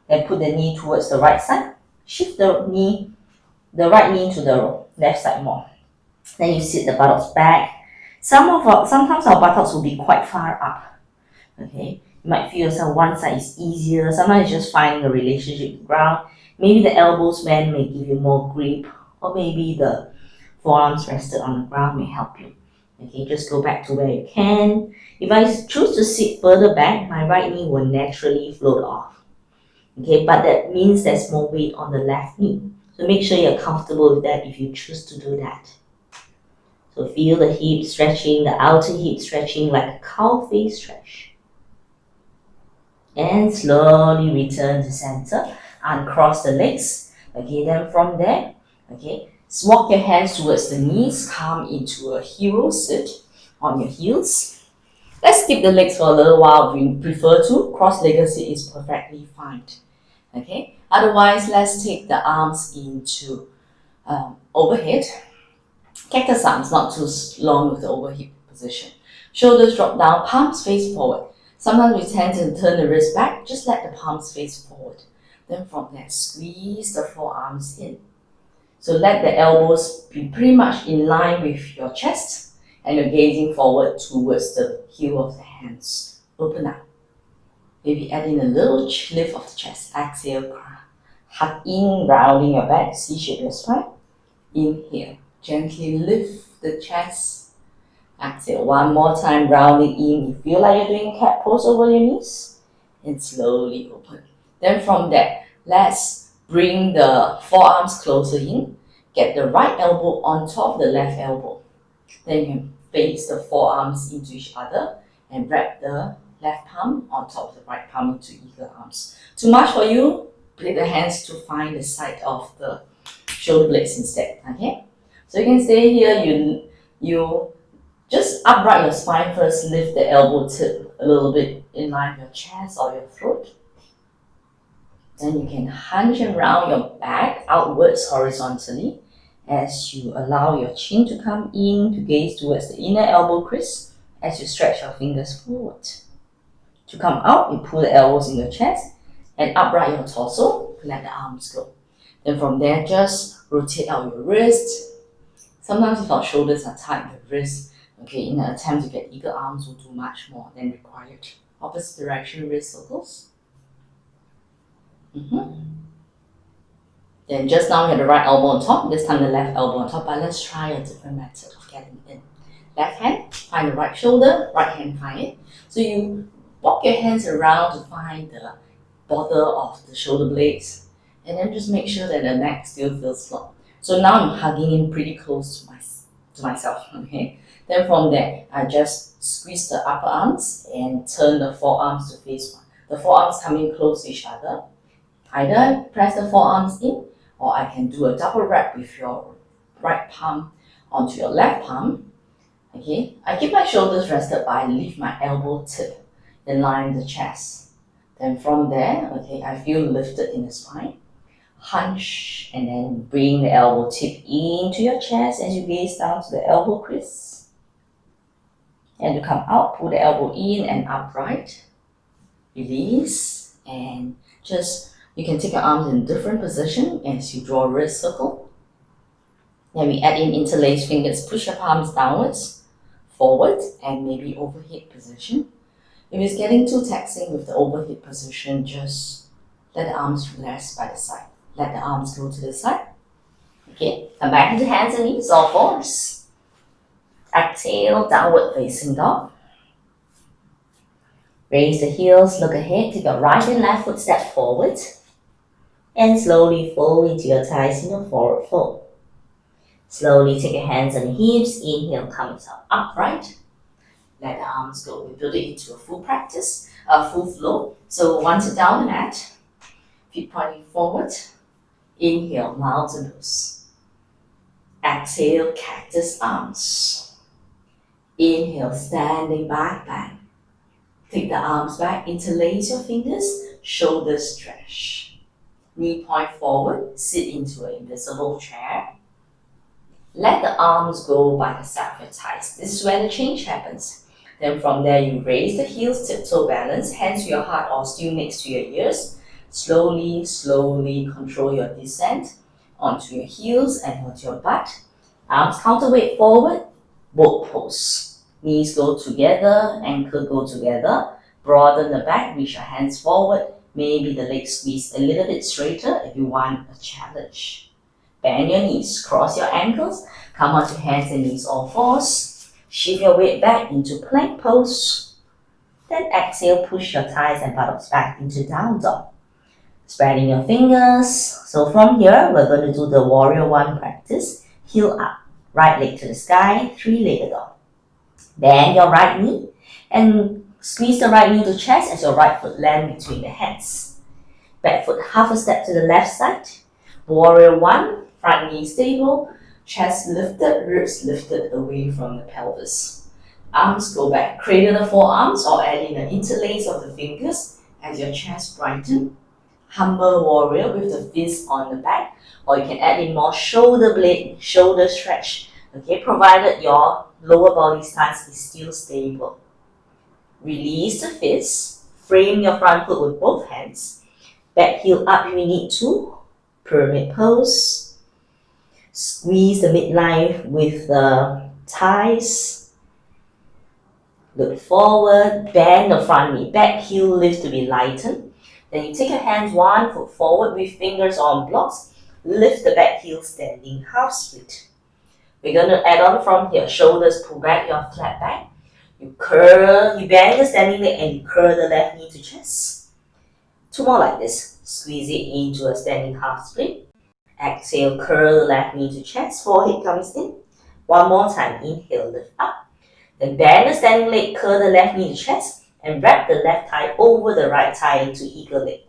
Then put the knee towards the right side. Shift the right knee to the left side more. Then you sit the buttocks back. Sometimes our buttocks will be quite far up. Okay, you might feel yourself one side is easier. Sometimes it's just finding a relationship with the ground. Maybe the elbows bend may give you more grip, or maybe the forearms rested on the ground may help you. Okay, just go back to where you can. If I choose to sit further back, my right knee will naturally float off. Okay, but that means there's more weight on the left knee. So make sure you're comfortable with that if you choose to do that. So feel the hip stretching, the outer hip stretching like a cow face stretch. And slowly return to center. Uncross the legs. Okay, then from there, okay, walk your hands towards the knees. Come into a hero sit on your heels. Let's skip the legs for a little while if you prefer to. Cross-legged sit is perfectly fine. Okay, otherwise, let's take the arms into overhead. Cactus arms, not too long with the overhead position. Shoulders drop down, palms face forward. Sometimes we tend to turn the wrist back. Just let the palms face forward. Then from there, squeeze the forearms in. So let the elbows be pretty much in line with your chest and you're gazing forward towards the heel of the hands. Open up. Maybe add in a little lift of the chest. Exhale, hug in, rounding your back, C-shape your spine. Inhale, gently lift the chest. Exhale, one more time, rounding in. You feel like you're doing a cat pose over your knees. And slowly open. Then from there, let's bring the forearms closer in. Get the right elbow on top of the left elbow. Then you can face the forearms into each other and wrap the left palm on top of the right palm into eagle arms. Too much for you? Bring the hands to find the side of the shoulder blades instead. Okay? So you can stay here. You just upright your spine first. Lift the elbow tip a little bit in line with your chest or your throat. Then you can hunch and round your back outwards horizontally as you allow your chin to come in to gaze towards the inner elbow crease as you stretch your fingers forward. To come out, you pull the elbows in your chest and upright your torso, let the arms go. Then from there, just rotate out your wrist. Sometimes if our shoulders are tight, the wrist, okay, in an attempt to get eagle arms will do much more than required. Opposite direction wrist circles. Then just now we had the right elbow on top, this time the left elbow on top, but let's try a different method of getting in. Left hand, find the right shoulder, right hand find it. So you walk your hands around to find the border of the shoulder blades, and then just make sure that the neck still feels long. So now I'm hugging in pretty close to myself, okay? Then from there, I just squeeze the upper arms and turn the forearms to face one. The forearms coming close to each other. Either press the forearms in, or I can do a double wrap with your right palm onto your left palm. Okay, I keep my shoulders rested, but I leave my elbow tip in line with the chest. Then from there, okay, I feel lifted in the spine. Hunch and then bring the elbow tip into your chest as you gaze down to the elbow crease. And to come out, pull the elbow in and upright. Release and just you can take your arms in different position as you draw a wrist circle. Then we add in interlaced fingers, push your palms downwards, forward, and maybe overhead position. If it's getting too taxing with the overhead position, just let the arms relax by the side. Let the arms go to the side. Okay, come back into hands and knees, all fours. Exhale, downward facing dog. Raise the heels, look ahead, take your right and left foot step forward. And slowly fold into your thighs in your forward fold. Slowly take your hands on the hips, inhale, come yourself upright. Let the arms go. We build it into a full practice, a full flow. So once you're down the mat, feet pointing forward. Inhale, mountain pose. Exhale, cactus arms. Inhale, standing back bend. Take the arms back, interlace your fingers, shoulders stretch. Knee point forward, sit into an invisible chair. Let the arms go by the side of your thighs. This is where the change happens. Then from there, you raise the heels, tiptoe balance, hands to your heart or still next to your ears. Slowly, slowly control your descent onto your heels and onto your butt. Arms counterweight forward, boat pose. Knees go together, ankle go together. Broaden the back, reach your hands forward. Maybe the legs squeeze a little bit straighter if you want a challenge. Bend your knees, cross your ankles, come onto hands and knees all fours. Shift your weight back into plank pose. Then exhale, push your thighs and buttocks back into down dog. Spreading your fingers. So from here, we're going to do the warrior one practice. Heel up, right leg to the sky, three-legged dog. Bend your right knee and squeeze the right knee to chest as your right foot lands between the hands. Back foot half a step to the left side. Warrior one, front knee stable, chest lifted, ribs lifted away from the pelvis. Arms go back, cradle the forearms or add in an interlace of the fingers as your chest brightens. Humble warrior with the fist on the back, or you can add in more shoulder blade, shoulder stretch, okay, provided your lower body stance is still stable. Release the fist, frame your front foot with both hands. Back heel up if you need to. Pyramid pose. Squeeze the midline with the thighs. Look forward, bend the front knee, back heel lift to be lightened. Then you take your hands 1 foot forward with fingers on blocks. Lift the back heel standing half split. We're going to add on from here. Shoulders pull back, your flat back. You curl, you bend the standing leg and you curl the left knee to chest. 2 more like this. Squeeze it into a standing half split. Exhale, curl the left knee to chest. Forehead comes in. 1 more time. Inhale, lift up. Then bend the standing leg, curl the left knee to chest, and wrap the left thigh over the right thigh into eagle leg.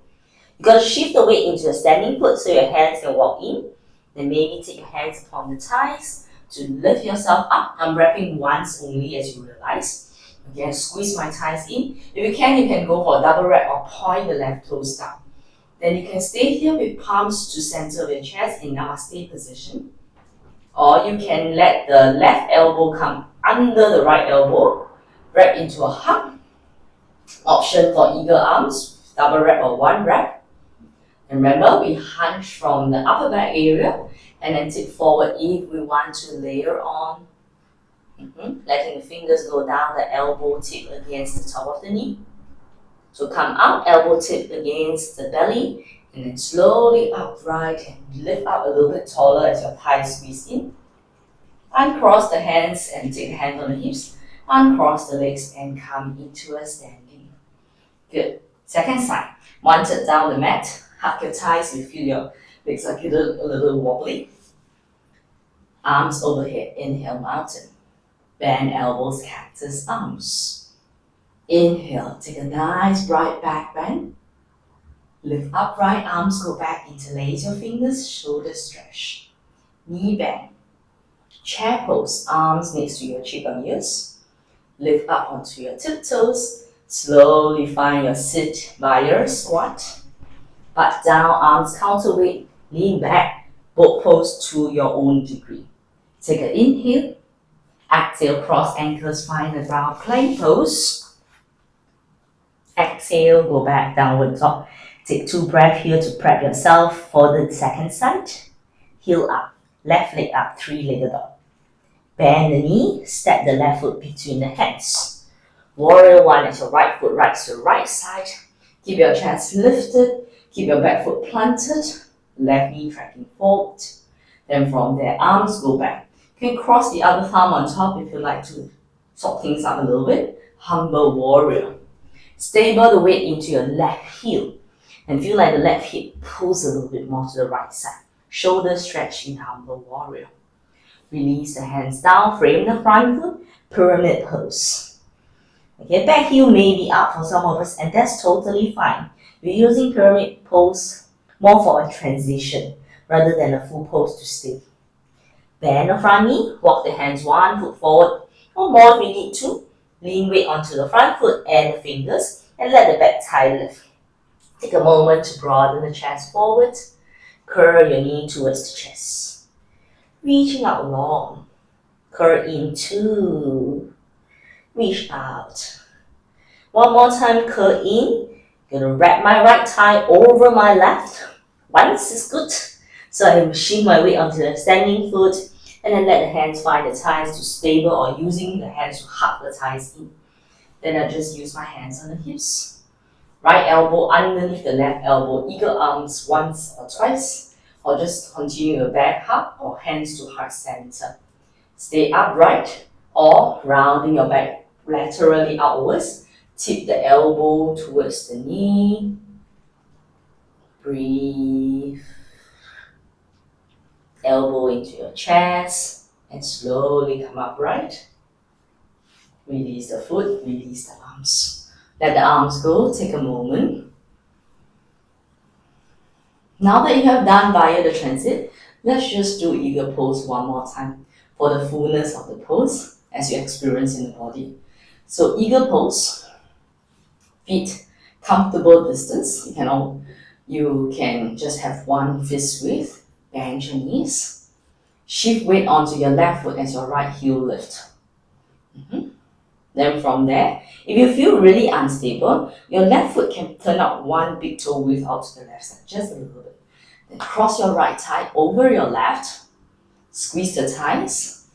You got to shift the weight into a standing foot so your hands can walk in. Then maybe take your hands upon the thighs to lift yourself up. I'm wrapping once only as you realize. Again, squeeze my thighs in. If you can go for a double wrap or point the left toes down. Then you can stay here with palms to center of your chest in Namaste position. Or you can let the left elbow come under the right elbow, wrap into a hug. Option for eagle arms, double wrap or 1 wrap. And remember, we hunch from the upper back area and then tip forward if we want to layer on. Letting the fingers go down, the elbow tip against the top of the knee. So come up, elbow tip against the belly, and then slowly upright and lift up a little bit taller as your thighs squeeze in. Uncross the hands and take the hands on the hips. Uncross the legs and come into a standing. Good. Second side. Wanted down the mat. Hug your thighs. You feel your legs are a little wobbly. Arms overhead. Inhale, mountain. Bend elbows, cactus arms. Inhale. Take a nice bright back bend. Lift upright. Arms go back. Interlace your fingers. Shoulders stretch. Knee bend. Chair pose, arms next to your cheek on ears. Lift up onto your tiptoes. Slowly find your sit by squat. Butt down, arms counterweight, lean back, both pose to your own degree. Take an inhale. Exhale, cross ankles, find the ground, plank pose. Exhale, go back, downward dog. Take 2 breaths here to prep yourself for the second side. Heel up, left leg up, 3-legged dog. Bend the knee, step the left foot between the hands. Warrior 1 as your right foot rights to the right side. Keep your chest lifted, keep your back foot planted, left knee tracking forward. Then from there, arms go back. You can cross the other thumb on top if you like to sort things up a little bit. Humble warrior. Stable the weight into your left heel and feel like the left hip pulls a little bit more to the right side. Shoulders stretch in humble warrior. Release the hands down, frame the front foot, pyramid pose. Okay, back heel may be up for some of us and that's totally fine. We're using pyramid pose more for a transition rather than a full pose to stay. Bend the front knee, walk the hands 1 foot forward or more if you need to. Lean weight onto the front foot and the fingers and let the back thigh lift. Take a moment to broaden the chest forward. Curl your knee towards the chest. Reaching out long. Curl in 2. Reach out. 1 more time, curl in. Gonna wrap my right thigh over my left. Once is good. So I machine my way onto the standing foot and then let the hands find the thighs to stable or using the hands to hug the thighs in. Then I just use my hands on the hips. Right elbow underneath the left elbow, eagle arms once or twice. Or just continue a back hug or hands to heart center. Stay upright or rounding your back laterally outwards. Tip the elbow towards the knee. Breathe. Elbow into your chest and slowly come upright. Release the foot, release the arms. Let the arms go, take a moment. Now that you have done via the transit, let's just do eagle pose 1 more time for the fullness of the pose as you experience in the body. So eagle pose, feet comfortable distance. You can just have 1 fist width, bend your knees, shift weight onto your left foot as your right heel lift. Then from there, if you feel really unstable, your left foot can turn out 1 big toe width out to the left side, just a little bit. Then cross your right thigh over your left. Squeeze the thighs.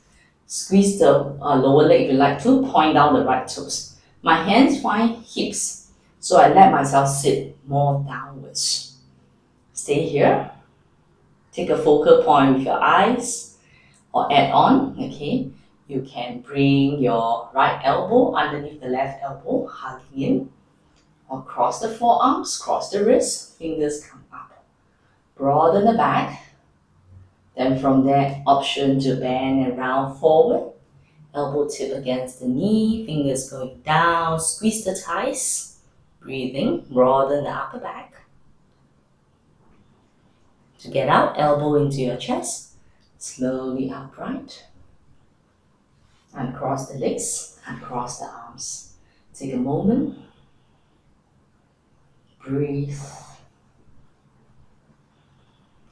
Squeeze the lower leg if you like to. Point down the right toes. My hands find hips, so I let myself sit more downwards. Stay here. Take a focal point with your eyes or add on, okay? You can bring your right elbow underneath the left elbow, hugging in, or cross the forearms, cross the wrists, fingers come up. Broaden the back. Then from there, option to bend and round forward. Elbow tip against the knee, fingers going down, squeeze the thighs. Breathing, broaden the upper back. To get out, elbow into your chest, slowly upright. Uncross the legs, uncross the arms. Take a moment. Breathe.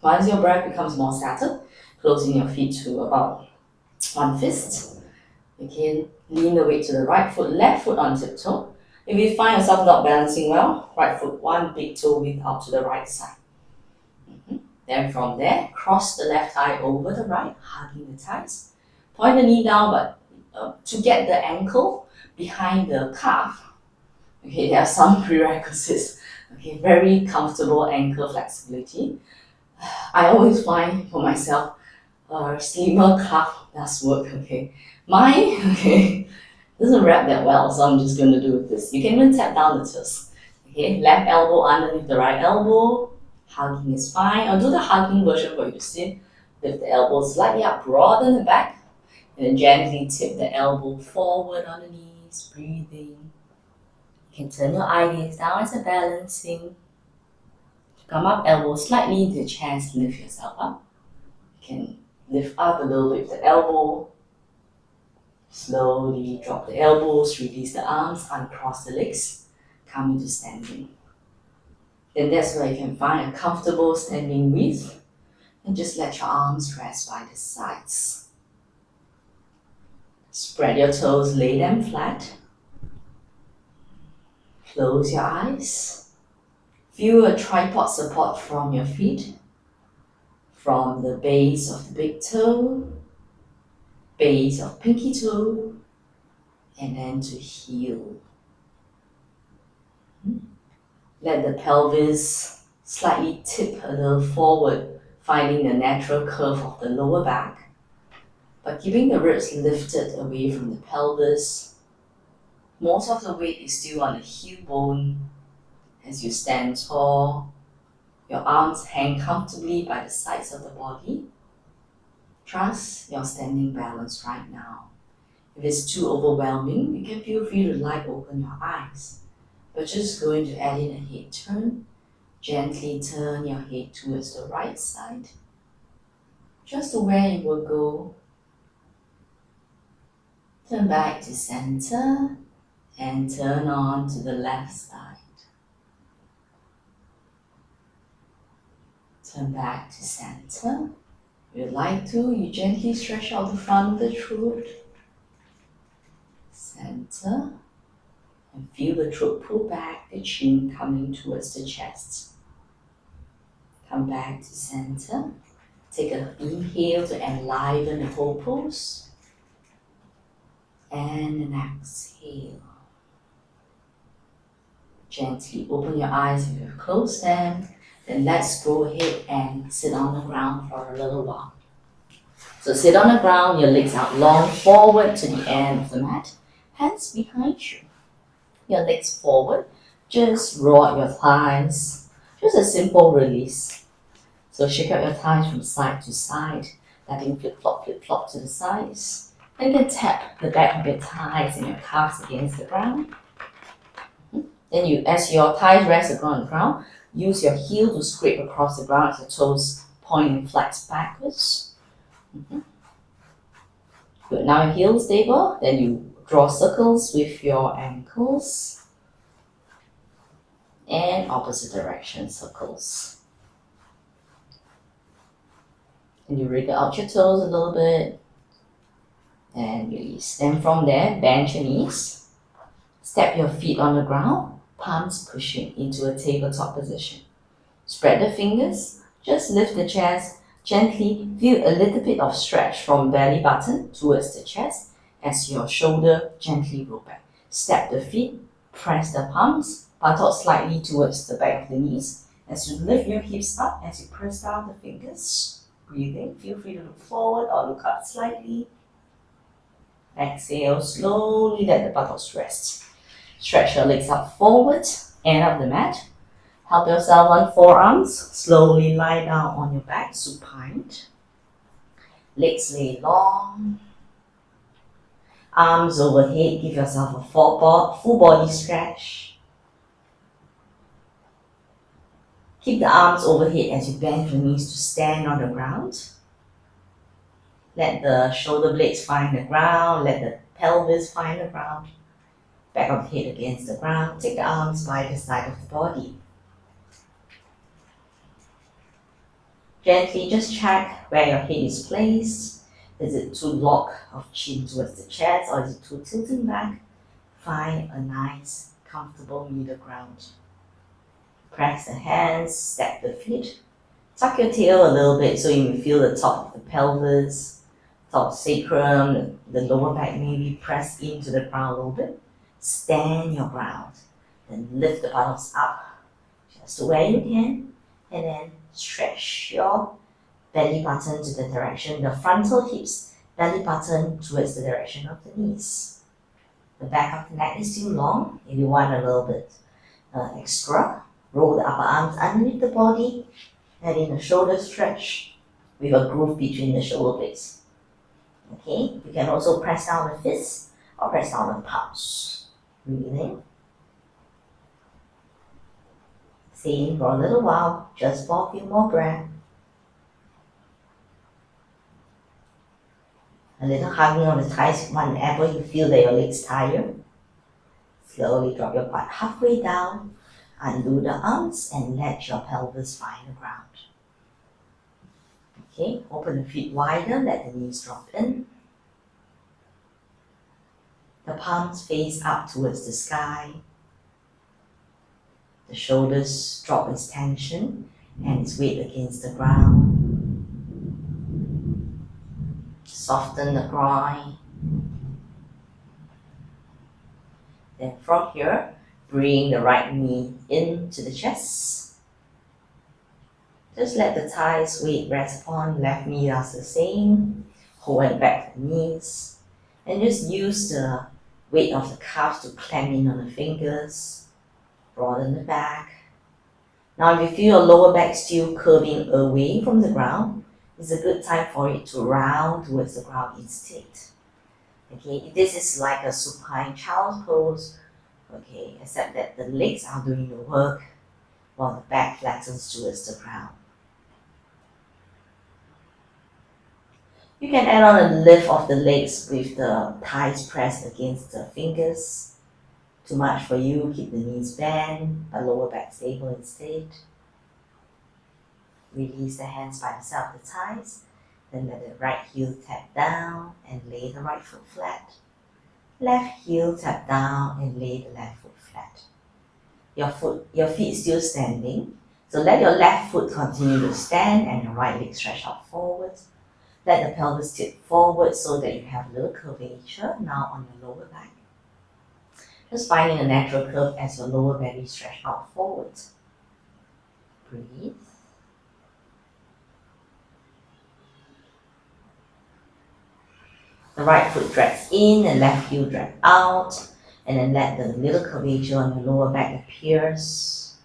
Once your breath becomes more settled, closing your feet to about one fist. Again, lean the weight to the right foot, left foot on tiptoe. If you find yourself not balancing well, right foot one big toe width out to the right side. Then from there, cross the left thigh over the right, hugging the thighs. Point the knee down, but to get the ankle behind the calf, okay, there are some prerequisites. Okay, very comfortable ankle flexibility. I always find for myself, slimmer calf does work, okay. Mine, okay, doesn't wrap that well, so I'm just going to do this. You can even tap down the toes. Okay, left elbow underneath the right elbow. Hugging is fine. I'll do the hugging version for you to sit. Lift the elbow slightly up, broaden the back, and then gently tip the elbow forward on the knees, breathing. You can turn your eye gaze down as a balancing. Come up, elbow slightly into the chest, lift yourself up. You can lift up a little bit with the elbow. Slowly drop the elbows, release the arms, uncross the legs, come into standing. Then that's where you can find a comfortable standing width and just let your arms rest by the sides. Spread your toes, lay them flat. Close your eyes. Feel a tripod support from your feet, from the base of the big toe, base of pinky toe, and then to heel. Let the pelvis slightly tip a little forward, finding the natural curve of the lower back, but keeping the ribs lifted away from the pelvis. Most of the weight is still on the heel bone. As you stand tall, your arms hang comfortably by the sides of the body. Trust your standing balance right now. If it's too overwhelming, you can feel free to light open your eyes. We're just going to add in a head turn. Gently turn your head towards the right side, just to where it will go. Turn back to center and turn on to the left side. Turn back to center. If you'd like to, you gently stretch out the front of the throat. Center. And feel the throat pull back, the chin coming towards the chest. Come back to center. Take an inhale to enliven the whole pose. And an exhale. Gently open your eyes if you've closed them. Then let's go ahead and sit on the ground for a little while. So sit on the ground, your legs out long, forward to the end of the mat. Hands behind you. Your legs forward. Just roll out your thighs. Just a simple release. So shake out your thighs from side to side, letting flip flop to the sides. And you can tap the back of your thighs and your calves against the ground. Then you, as your thighs rest on the ground, use your heel to scrape across the ground as your toes point and flex backwards. Good. Now your heel is stable. Then you draw circles with your ankles and opposite direction circles. And you wriggle out your toes a little bit and release. Then from there, bend your knees, step your feet on the ground, palms pushing into a tabletop position. Spread the fingers, just lift the chest Gently feel a little bit of stretch from belly button towards the chest as your shoulder gently roll back. Step the feet, press the palms, buttocks slightly towards the back of the knees. As you lift your hips up, as you press down the fingers, breathing, feel free to look forward or look up slightly. Exhale, slowly let the buttocks rest. Stretch your legs up forward and up the mat. Help yourself on forearms. Slowly lie down on your back, supine. Legs lay long. Arms overhead. Give yourself a full body stretch. Keep the arms overhead as you bend your knees to stand on the ground. Let the shoulder blades find the ground. Let the pelvis find the ground. Back of the head against the ground. Take the arms by the side of the body. Gently just check where your head is placed. Is it too locked of chin towards the chest or is it too tilting back? Find a nice, comfortable middle ground. Press the hands, step the feet. Tuck your tail a little bit so you may feel the top of the pelvis, top sacrum, the lower back maybe press into the ground a little bit. Stand your ground. Then lift the buttocks up just to where you can. And then stretch your belly button to the direction, the frontal hips, belly button towards the direction of the knees. The back of the neck is too long. If you want a little bit extra, roll the upper arms underneath the body, letting the shoulders stretch with a groove between the shoulder blades. Okay, you can also press down the fists or press down the palms. Breathing. Staying for a little while, just for a few more breaths. A little hugging on the thighs whenever you feel that your legs tire. Slowly drop your butt halfway down, undo the arms and let your pelvis find the ground. Okay, open the feet wider, let the knees drop in. The palms face up towards the sky. The shoulders drop its tension and its weight against the ground. Soften the groin. Then from here, bring the right knee into the chest. Just let the thighs weight rest upon, left knee does the same. Hold back the knees. And just use the weight of the calves to clamp in on the fingers. Broaden the back. Now if you feel your lower back still curving away from the ground, it's a good time for it to round towards the ground instead. Okay, if this is like a supine child's pose, okay, except that the legs are doing the work while the back flattens towards the ground. You can add on a lift of the legs with the thighs pressed against the fingers. Too much for you, keep the knees bent, but lower back stable instead. Release the hands by the side of the thighs, then let the right heel tap down and lay the right foot flat. Left heel tap down and lay the left foot flat. Your feet still standing, so let your left foot continue to stand and your right leg stretch out forward. Let the pelvis tip forward so that you have a little curvature now on your lower back. Just finding a natural curve as your lower belly stretch out forward. Breathe. The right foot drags in and left heel drag out. And then let the little curvature on your lower back appears.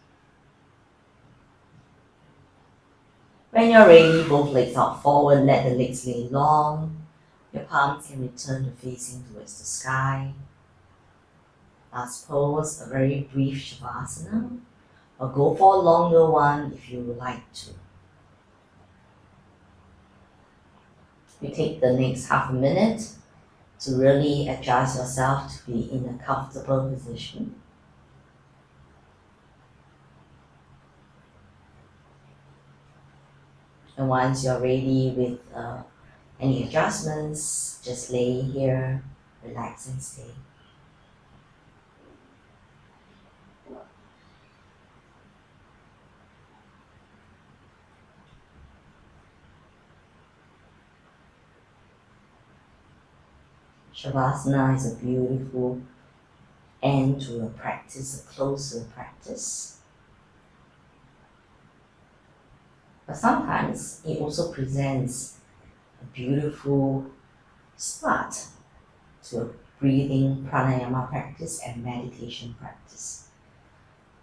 When you're ready, both legs out forward, let the legs lay long. Your palms can return to facing towards the sky. Last pose, a very brief Shavasana, or go for a longer one if you would like to. You take the next half a minute to really adjust yourself to be in a comfortable position. And once you're ready with any adjustments, just lay here, relax and stay. Shavasana is a beautiful end to a practice, a closer practice. But sometimes it also presents a beautiful start to a breathing pranayama practice and meditation practice.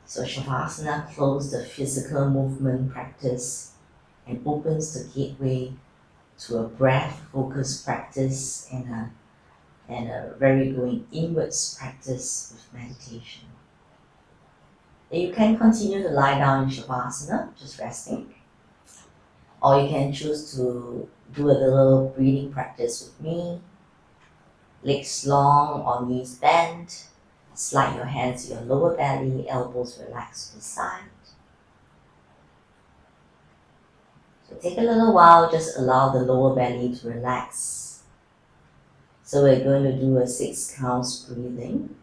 So Shavasana closes the physical movement practice and opens the gateway to a breath-focused practice and a very going inwards practice with meditation. You can continue to lie down in Shavasana, just resting, or you can choose to do a little breathing practice with me. Legs long or knees bent. Slide your hands to your lower belly, elbows relaxed to the side. So take a little while, just allow the lower belly to relax. So we're going to do a 6 counts breathing.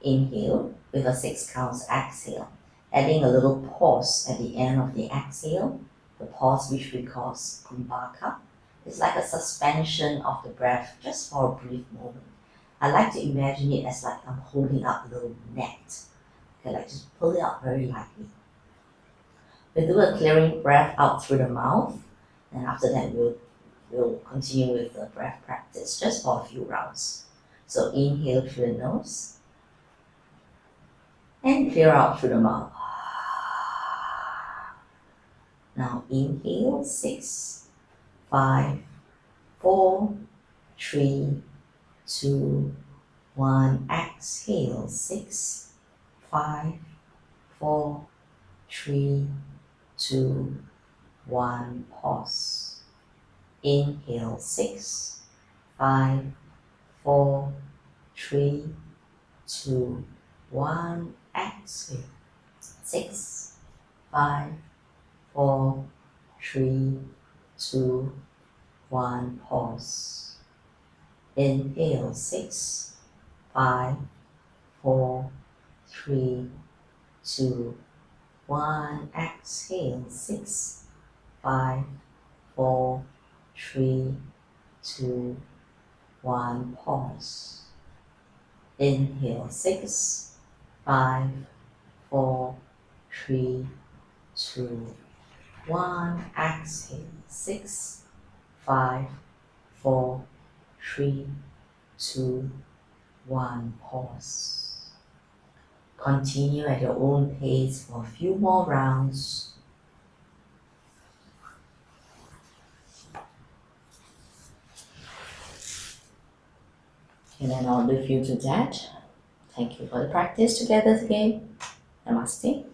Inhale with a 6 counts exhale, adding a little pause at the end of the exhale, the pause which we call kumbhaka. It's like a suspension of the breath just for a brief moment. I like to imagine it as like I'm holding up a little net. Okay, like just pull it out very lightly. We'll do a clearing breath out through the mouth, and after that we'll continue with the breath practice just for a few rounds. So inhale through the nose and clear out through the mouth. Now inhale, 6, 5, 4, 3, 2, 1. Exhale, 6, 5, 4, 3, 2, 1. Pause. Inhale, 6, 5, 4, 3, 2, 1. Exhale, 6, 5, 4, 3, 2, 1. Pause. Inhale, 6, 5, 4, 3, 2, 1. Exhale, 6, 5, 4, 3, 2, 1. Pause. Inhale, 6, 5, 4, 3, 2, 1. Exhale, 6, 5, 4, 3, 2, 1. Pause. Continue at your own pace for a few more rounds. And then I'll leave you to that. Thank you for the practice together again. Namaste.